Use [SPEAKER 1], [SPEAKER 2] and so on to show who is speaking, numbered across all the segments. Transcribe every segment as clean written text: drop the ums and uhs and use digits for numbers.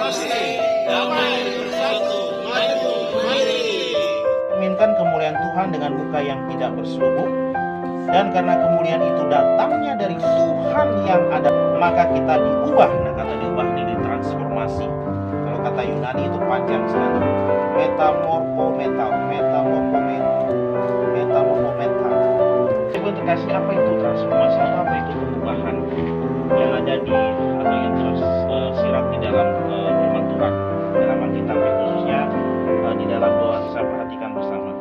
[SPEAKER 1] pasti damai bersatu maju mari.
[SPEAKER 2] Cerminkan kemuliaan Tuhan dengan muka yang tidak berselubung, dan karena kemuliaan itu datangnya dari Tuhan yang ada, maka kita diubah. Nah, kata diubah ini ditransformasi. Kalau kata Yunani itu panjang sekali. Metamorphometa. Ibu terkasih, apa itu transformasi atau apa itu perubahan yang ada di atau yang tersirat di dalam firman Tuhan dalam Alkitab, khususnya di dalam doa saya perhatikan bersama.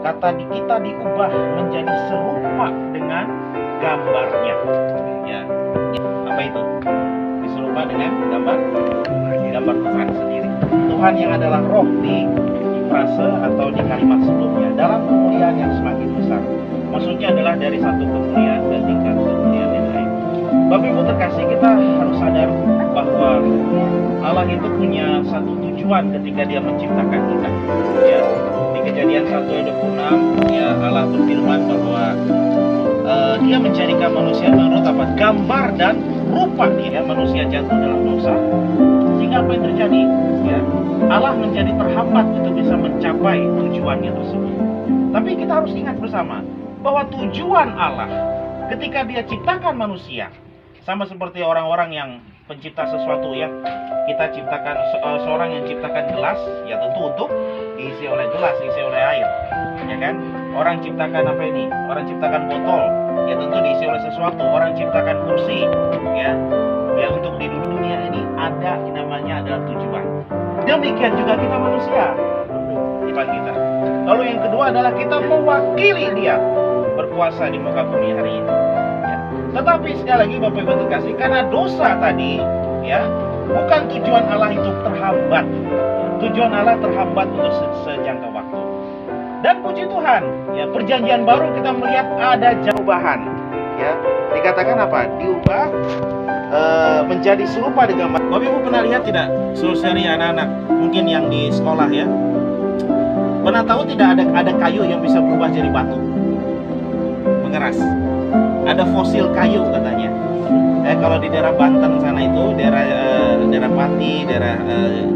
[SPEAKER 2] Kata kita diubah menjadi serupa dengan gambarnya. Ya, apa itu? Diserupa dengan gambar Tuhan sendiri. Tuhan yang adalah roh di frase atau di kalimat sebelumnya, dalam kemuliaan yang semakin besar. Maksudnya adalah dari satu kemuliaan dan tingkat kemuliaan yang lain. Bapak Ibu terkasih, kita harus sadar bahwa Allah itu punya satu tujuan ketika Dia menciptakan kita. Ya, di Kejadian 1 ayat 26, ya Allah berfirman bahwa Dia menjadikan manusia menurut apa? Gambar dan rupa Dia. Manusia jatuh dalam dosa, sehingga apa yang terjadi? Ya, Allah menjadi terhambat untuk bisa mencapai tujuannya tersebut. Tapi kita harus ingat bersama bahwa tujuan Allah ketika Dia ciptakan manusia, sama seperti orang-orang yang pencipta sesuatu, ya, kita ciptakan seorang yang ciptakan gelas, ya tentu untuk diisi oleh gelas, diisi oleh air, ya kan? Orang ciptakan apa ini? Orang ciptakan botol, ya tentu diisi oleh sesuatu. Orang ciptakan kursi, ya untuk di dunia ini ada namanya adalah tujuan. Demikian juga kita manusia, kita. Lalu yang kedua adalah kita mewakili Dia berkuasa di muka bumi hari ini. Ya. Tetapi sekali lagi Bapak Ibu terkasih, karena dosa tadi, ya, bukan tujuan Allah itu terhambat. Tujuan Allah terhambat untuk sejangka waktu. Dan puji Tuhan, ya, perjanjian baru kita melihat ada perubahan. Ya, dikatakan apa? Diubah menjadi serupa dengan gambar. Bapak Ibu pernah lihat tidak, saudari anak-anak mungkin yang di sekolah, ya, pernah tahu tidak ada kayu yang bisa berubah jadi batu mengeras? Ada fosil kayu katanya. Kalau di daerah Banten sana itu, daerah Pati, daerah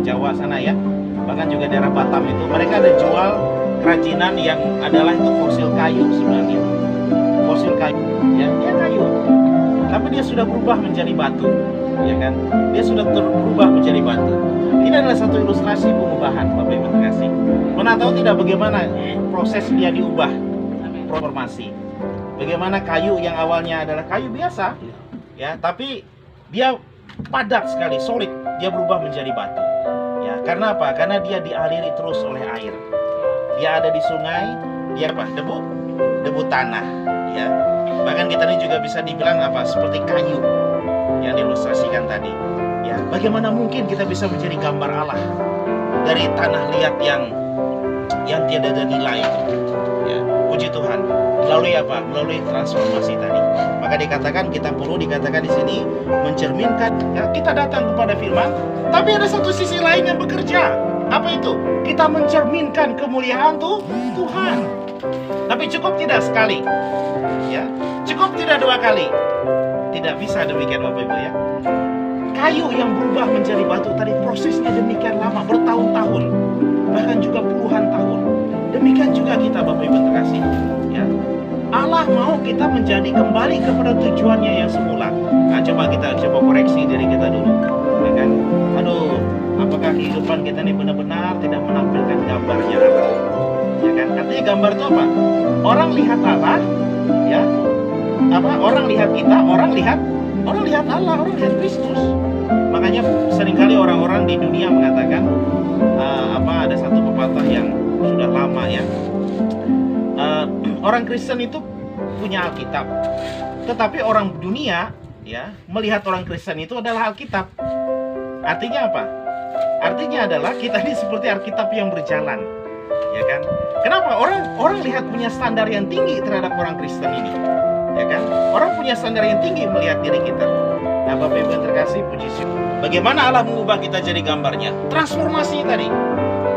[SPEAKER 2] Jawa sana, ya, bahkan juga daerah Batam itu, mereka ada jual kerajinan yang adalah itu fosil kayu sebenarnya. Fosil kayu, ya, dia kayu, tapi dia sudah berubah menjadi batu, ya kan? Dia sudah berubah menjadi batu. Ini adalah satu ilustrasi pengubahan, Bapak Ibu terkasih. Pernah tahu tidak bagaimana proses dia diubah, transformasi? Bagaimana kayu yang awalnya adalah kayu biasa, ya, tapi dia padat sekali, solid, dia berubah menjadi batu. Ya, karena apa? Karena dia dialiri terus oleh air. Dia ada di sungai, dia apa? Debu tanah, ya. Bahkan kita ini juga bisa dibilang apa? Seperti kayu yang diilustrasikan tadi. Ya, bagaimana mungkin kita bisa menjadi gambar Allah dari tanah liat yang tiada ada nilai itu. Ya, puji Tuhan. Melalui apa? Melalui transformasi tadi. Maka dikatakan, kita perlu dikatakan di sini mencerminkan, ya, kita datang kepada firman, tapi ada satu sisi lain yang bekerja. Apa itu? Kita mencerminkan kemuliaan Tuhan. Tapi cukup tidak sekali, ya, cukup tidak 2 kali. Tidak bisa demikian Bapak Ibu, ya. Kayu yang berubah menjadi batu tadi prosesnya demikian lama, bertahun-tahun, bahkan juga puluhan tahun. Demikian juga kita Bapak Ibu terkasih, ya. Allah mau kita menjadi kembali kepada tujuannya yang semula. Nah, coba koreksi diri kita dulu, ya kan? Aduh, apakah kehidupan kita ini benar-benar tidak menampilkan gambarnya Allah? Ya kan? Artinya gambar itu apa? Orang lihat Allah, ya. Orang lihat kita, orang lihat Allah, orang lihat Kristus. Makanya seringkali orang-orang di dunia mengatakan ada satu pepatah yang sudah lama, ya. Orang Kristen itu punya Alkitab, tetapi orang dunia, ya, melihat orang Kristen itu adalah Alkitab. Artinya apa? Artinya adalah kita ini seperti Alkitab yang berjalan, ya kan? Kenapa? Orang lihat punya standar yang tinggi terhadap orang Kristen ini, ya kan? Orang punya standar yang tinggi melihat diri kita. Nah, Bapak Ibu yang terkasih, puji Tuhan. Bagaimana Allah mengubah kita jadi gambarnya? Transformasi tadi,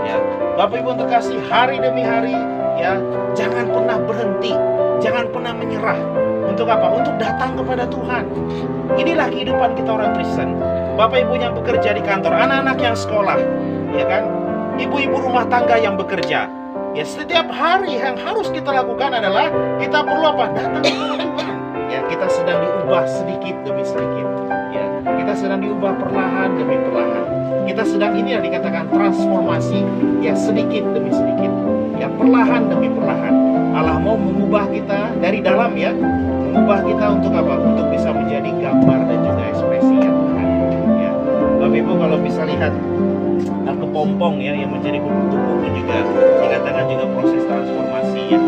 [SPEAKER 2] ya. Bapak Ibu yang terkasih, hari demi hari, ya, jangan pernah berhenti, jangan pernah menyerah. Untuk apa? Untuk datang kepada Tuhan. Inilah kehidupan kita orang Kristen.
[SPEAKER 3] Bapak Ibu yang bekerja di kantor, anak-anak yang sekolah, ya kan? Ibu-ibu rumah tangga yang bekerja. Ya, setiap hari yang harus kita lakukan adalah kita perlu apa? Datang kepada Tuhan. Ya, kita sedang diubah sedikit demi sedikit. Ya, kita sedang diubah perlahan demi perlahan. Kita sedang ini yang dikatakan transformasi, ya sedikit demi sedikit. Ya, perlahan demi perlahan. Allah mau mengubah kita dari dalam, ya. Mengubah kita untuk apa? Untuk bisa menjadi gambar dan juga ekspresi yang Tuhan. Ya. Bapak Ibu kalau bisa lihat kepompong ya yang menjadi kupu-kupu juga dikatakan juga proses transformasi ya.